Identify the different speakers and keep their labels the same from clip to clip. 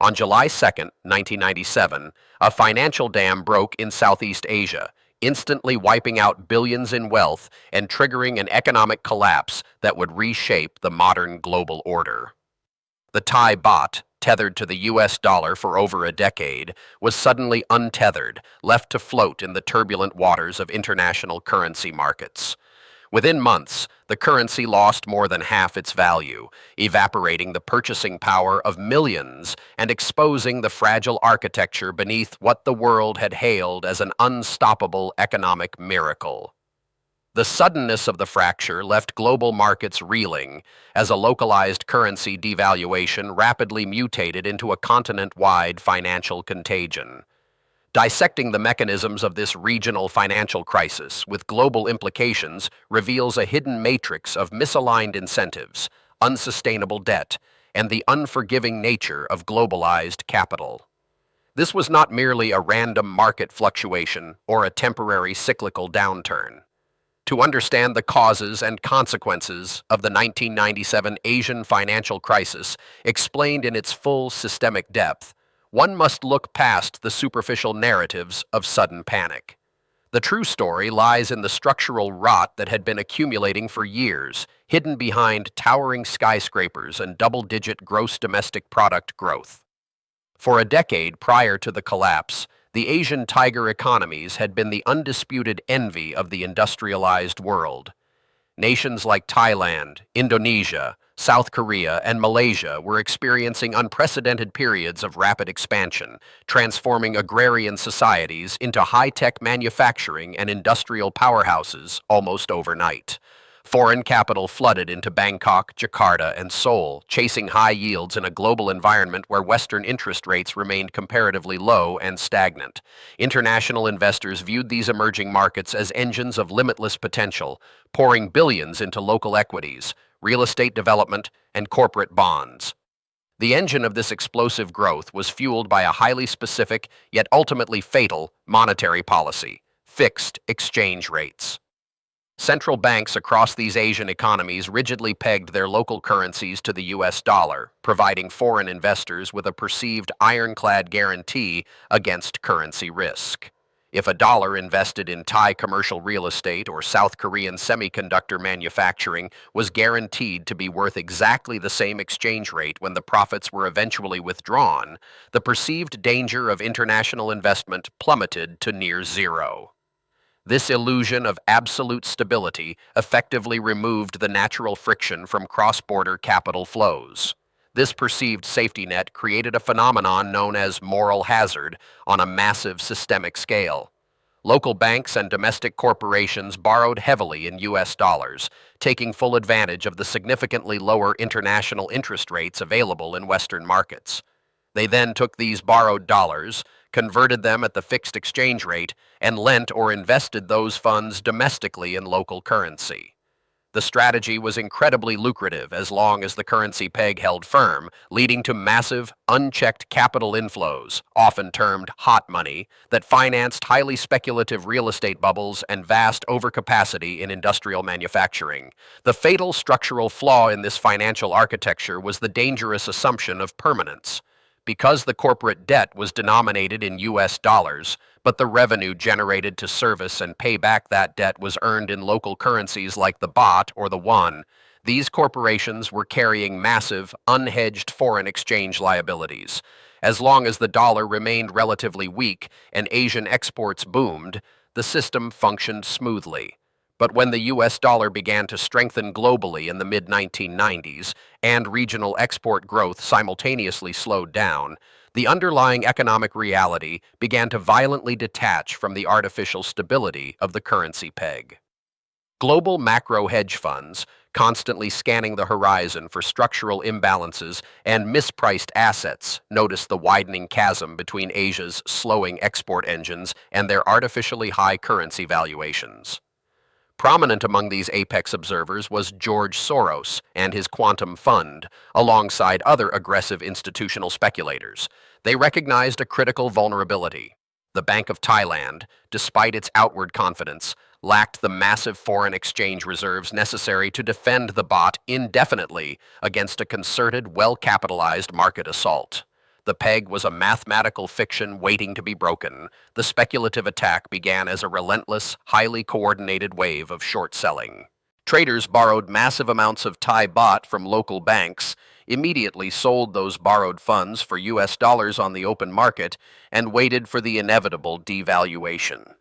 Speaker 1: On July 2, 1997, a financial dam broke in Southeast Asia, instantly wiping out billions in wealth and triggering an economic collapse that would reshape the modern global order. The Thai Baht, tethered to the US dollar for over a decade, was suddenly untethered, left to float in the turbulent waters of international currency markets. Within months, the currency lost more than half its value, evaporating the purchasing power of millions and exposing the fragile architecture beneath what the world had hailed as an unstoppable economic miracle. The suddenness of the fracture left global markets reeling as a localized currency devaluation rapidly mutated into a continent-wide financial contagion. Dissecting the mechanisms of this regional financial crisis with global implications reveals a hidden matrix of misaligned incentives, unsustainable debt, and the unforgiving nature of globalized capital. This was not merely a random market fluctuation or a temporary cyclical downturn. To understand the causes and consequences of the 1997 Asian financial crisis, explained in its full systemic depth, one must look past the superficial narratives of sudden panic. The true story lies in the structural rot that had been accumulating for years, hidden behind towering skyscrapers and double-digit gross domestic product growth. For a decade prior to the collapse, the Asian tiger economies had been the undisputed envy of the industrialized world. Nations like Thailand, Indonesia, South Korea, and Malaysia were experiencing unprecedented periods of rapid expansion, transforming agrarian societies into high-tech manufacturing and industrial powerhouses almost overnight. Foreign capital flooded into Bangkok, Jakarta, and Seoul, chasing high yields in a global environment where Western interest rates remained comparatively low and stagnant. International investors viewed these emerging markets as engines of limitless potential, pouring billions into local equities, real estate development, and corporate bonds. The engine of this explosive growth was fueled by a highly specific, yet ultimately fatal, monetary policy: fixed exchange rates. Central banks across these Asian economies rigidly pegged their local currencies to the US dollar, providing foreign investors with a perceived ironclad guarantee against currency risk. If a dollar invested in Thai commercial real estate or South Korean semiconductor manufacturing was guaranteed to be worth exactly the same exchange rate when the profits were eventually withdrawn, the perceived danger of international investment plummeted to near zero. This illusion of absolute stability effectively removed the natural friction from cross-border capital flows. This perceived safety net created a phenomenon known as moral hazard on a massive systemic scale. Local banks and domestic corporations borrowed heavily in US dollars, taking full advantage of the significantly lower international interest rates available in Western markets. They then took these borrowed dollars, converted them at the fixed exchange rate, and lent or invested those funds domestically in local currency. The strategy was incredibly lucrative as long as the currency peg held firm, leading to massive, unchecked capital inflows, often termed hot money, that financed highly speculative real estate bubbles and vast overcapacity in industrial manufacturing. The fatal structural flaw in this financial architecture was the dangerous assumption of permanence. Because the corporate debt was denominated in US dollars, but the revenue generated to service and pay back that debt was earned in local currencies like the baht or the won, these corporations were carrying massive, unhedged foreign exchange liabilities. As long as the dollar remained relatively weak and Asian exports boomed, the system functioned smoothly. But when the US dollar began to strengthen globally in the mid-1990s and regional export growth simultaneously slowed down, the underlying economic reality began to violently detach from the artificial stability of the currency peg. Global macro hedge funds, constantly scanning the horizon for structural imbalances and mispriced assets, noticed the widening chasm between Asia's slowing export engines and their artificially high currency valuations. Prominent among these apex observers was George Soros and his quantum fund, alongside other aggressive institutional speculators. They recognized a critical vulnerability. The Bank of Thailand, despite its outward confidence, lacked the massive foreign exchange reserves necessary to defend the baht indefinitely against a concerted, well-capitalized market assault. The peg was a mathematical fiction waiting to be broken. The speculative attack began as a relentless, highly coordinated wave of short selling. Traders borrowed massive amounts of Thai Baht from local banks, immediately sold those borrowed funds for US dollars on the open market, and waited for the inevitable devaluation.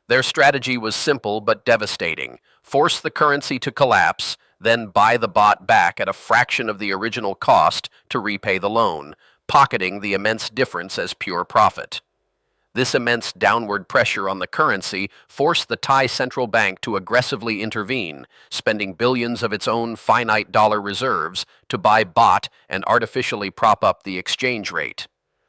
Speaker 1: Their strategy was simple but devastating. Force the currency to collapse, then buy the baht back at a fraction of the original cost to repay the loan, pocketing the immense difference as pure profit. This immense downward pressure on the currency forced the Thai central bank to aggressively intervene, spending billions of its own finite dollar reserves to buy baht and artificially prop up the exchange rate.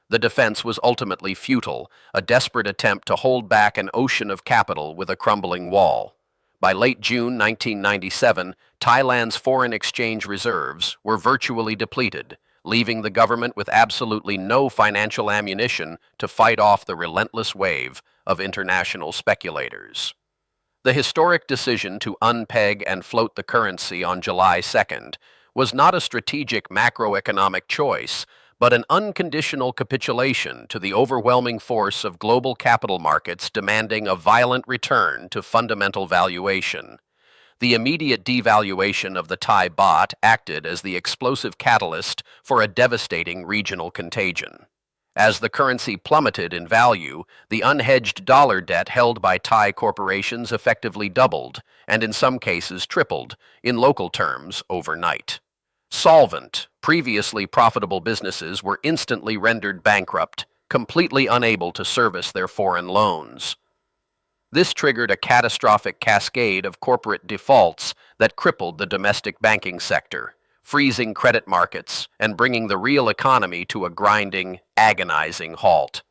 Speaker 1: The defense was ultimately futile, a desperate attempt to hold back an ocean of capital with a crumbling wall. By late June 1997, Thailand's foreign exchange reserves were virtually depleted, leaving the government with absolutely no financial ammunition to fight off the relentless wave of international speculators. The historic decision to unpeg and float the currency on July 2nd was not a strategic macroeconomic choice, but an unconditional capitulation to the overwhelming force of global capital markets demanding a violent return to fundamental valuation. The immediate devaluation of the Thai baht acted as the explosive catalyst for a devastating regional contagion. As the currency plummeted in value, the unhedged dollar debt held by Thai corporations effectively doubled, and in some cases tripled, in local terms, overnight. Solvent, previously profitable businesses were instantly rendered bankrupt, completely unable to service their foreign loans. This triggered a catastrophic cascade of corporate defaults that crippled the domestic banking sector, freezing credit markets and bringing the real economy to a grinding, agonizing halt.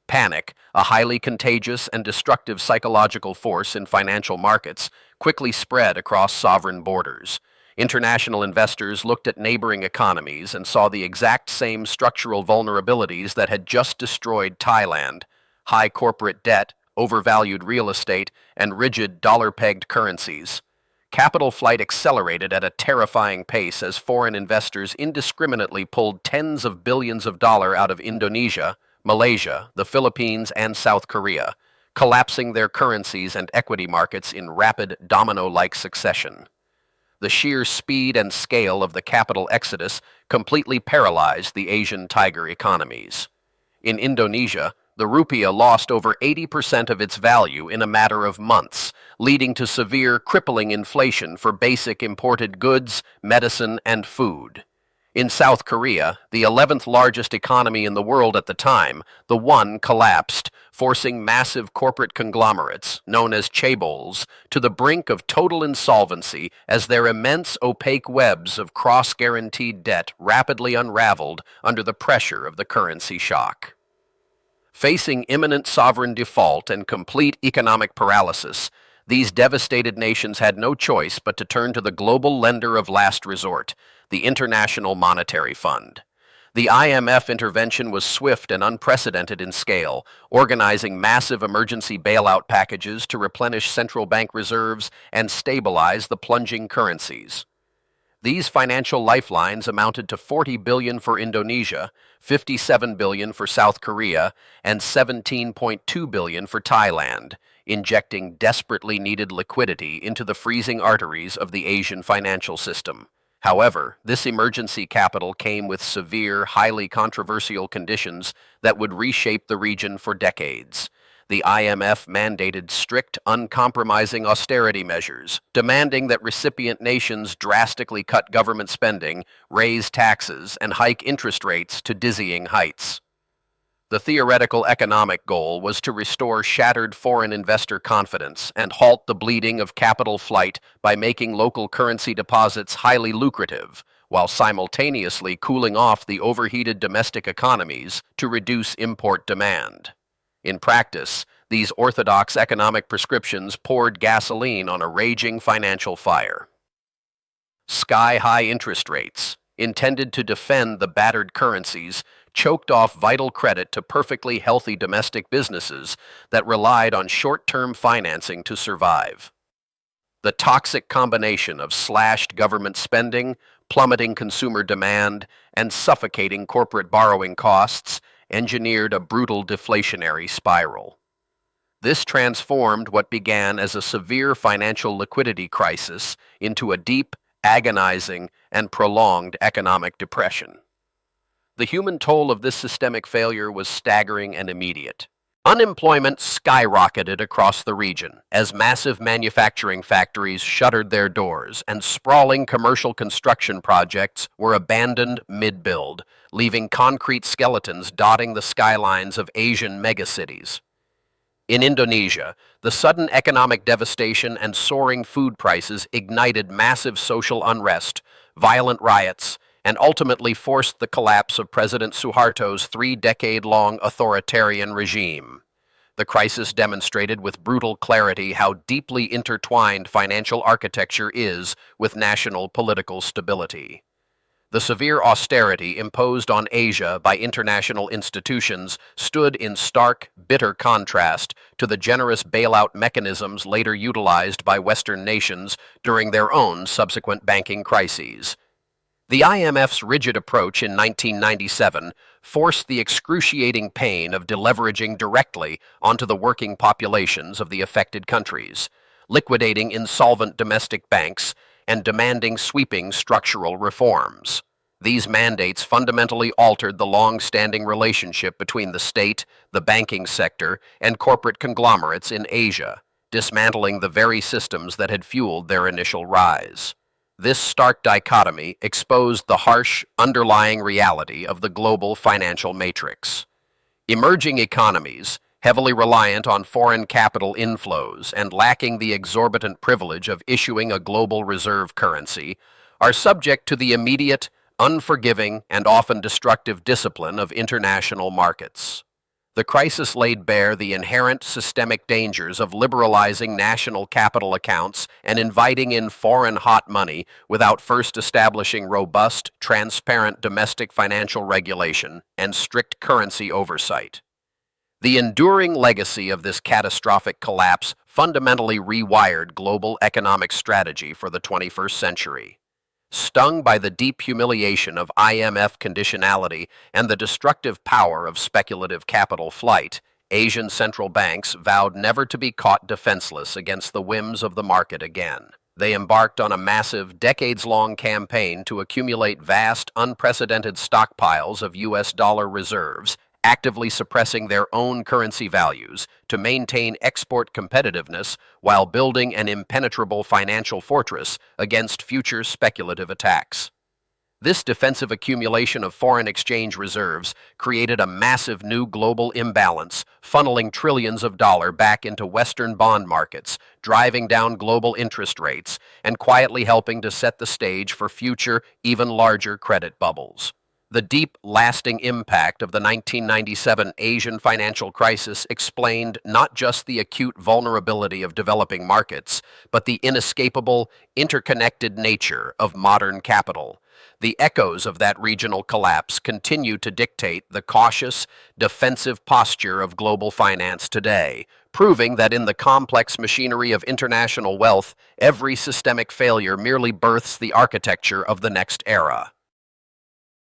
Speaker 1: Panic, a highly contagious and destructive psychological force in financial markets, quickly spread across sovereign borders. International investors looked at neighboring economies and saw the exact same structural vulnerabilities that had just destroyed Thailand: high corporate debt, overvalued real estate, and rigid dollar-pegged currencies. Capital flight accelerated at a terrifying pace as foreign investors indiscriminately pulled tens of billions of dollars out of Indonesia, Malaysia, the Philippines, and South Korea, collapsing their currencies and equity markets in rapid domino-like succession. The sheer speed and scale of the capital exodus completely paralyzed the Asian tiger economies. In Indonesia, the rupiah lost over 80% of its value in a matter of months, leading to severe, crippling inflation for basic imported goods, medicine, and food. In South Korea, the 11th largest economy in the world at the time, the won collapsed, forcing massive corporate conglomerates, known as chaebols, to the brink of total insolvency as their immense opaque webs of cross-guaranteed debt rapidly unraveled under the pressure of the currency shock. Facing imminent sovereign default and complete economic paralysis, these devastated nations had no choice but to turn to the global lender of last resort, the International Monetary Fund. The IMF intervention was swift and unprecedented in scale, organizing massive emergency bailout packages to replenish central bank reserves and stabilize the plunging currencies. These financial lifelines amounted to $40 billion for Indonesia, $57 billion for South Korea, and $17.2 billion for Thailand, injecting desperately needed liquidity into the freezing arteries of the Asian financial system. However, this emergency capital came with severe, highly controversial conditions that would reshape the region for decades. The IMF mandated strict, uncompromising austerity measures, demanding that recipient nations drastically cut government spending, raise taxes, and hike interest rates to dizzying heights. The theoretical economic goal was to restore shattered foreign investor confidence and halt the bleeding of capital flight by making local currency deposits highly lucrative, while simultaneously cooling off the overheated domestic economies to reduce import demand. In practice, these orthodox economic prescriptions poured gasoline on a raging financial fire. Sky-high interest rates, intended to defend the battered currencies, choked off vital credit to perfectly healthy domestic businesses that relied on short-term financing to survive. The toxic combination of slashed government spending, plummeting consumer demand, and suffocating corporate borrowing costs engineered a brutal deflationary spiral. This transformed what began as a severe financial liquidity crisis into a deep, agonizing, and prolonged economic depression. The human toll of this systemic failure was staggering and immediate. Unemployment skyrocketed across the region as massive manufacturing factories shuttered their doors and sprawling commercial construction projects were abandoned mid-build, leaving concrete skeletons dotting the skylines of Asian megacities. In Indonesia, the sudden economic devastation and soaring food prices ignited massive social unrest, violent riots, and ultimately forced the collapse of President Suharto's three-decade-long authoritarian regime. The crisis demonstrated with brutal clarity how deeply intertwined financial architecture is with national political stability. The severe austerity imposed on Asia by international institutions stood in stark, bitter contrast to the generous bailout mechanisms later utilized by Western nations during their own subsequent banking crises. The IMF's rigid approach in 1997 forced the excruciating pain of deleveraging directly onto the working populations of the affected countries, liquidating insolvent domestic banks and demanding sweeping structural reforms. These mandates fundamentally altered the long-standing relationship between the state, the banking sector, and corporate conglomerates in Asia, dismantling the very systems that had fueled their initial rise. This stark dichotomy exposed the harsh, underlying reality of the global financial matrix. Emerging economies, heavily reliant on foreign capital inflows and lacking the exorbitant privilege of issuing a global reserve currency, are subject to the immediate, unforgiving, and often destructive discipline of international markets. The crisis laid bare the inherent systemic dangers of liberalizing national capital accounts and inviting in foreign hot money without first establishing robust, transparent domestic financial regulation and strict currency oversight. The enduring legacy of this catastrophic collapse fundamentally rewired global economic strategy for the 21st century. Stung by the deep humiliation of IMF conditionality and the destructive power of speculative capital flight, Asian central banks vowed never to be caught defenseless against the whims of the market again. They embarked on a massive, decades-long campaign to accumulate vast, unprecedented stockpiles of US dollar reserves, actively suppressing their own currency values to maintain export competitiveness while building an impenetrable financial fortress against future speculative attacks. This defensive accumulation of foreign exchange reserves created a massive new global imbalance, funneling trillions of dollars back into Western bond markets, driving down global interest rates, and quietly helping to set the stage for future, even larger credit bubbles. The deep, lasting impact of the 1997 Asian financial crisis explained not just the acute vulnerability of developing markets, but the inescapable, interconnected nature of modern capital. The echoes of that regional collapse continue to dictate the cautious, defensive posture of global finance today, proving that in the complex machinery of international wealth, every systemic failure merely births the architecture of the next era.